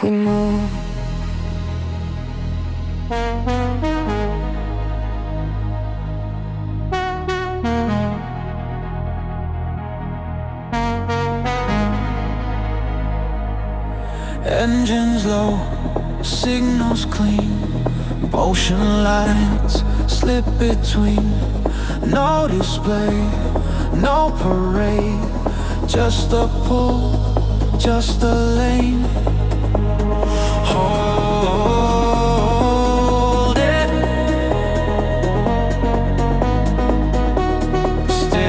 we move. Engines low, signals clean, motion lines slip between. No display, no parade, just a pull, just a lane. Hold it, stay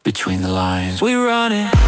between the lines. We run it.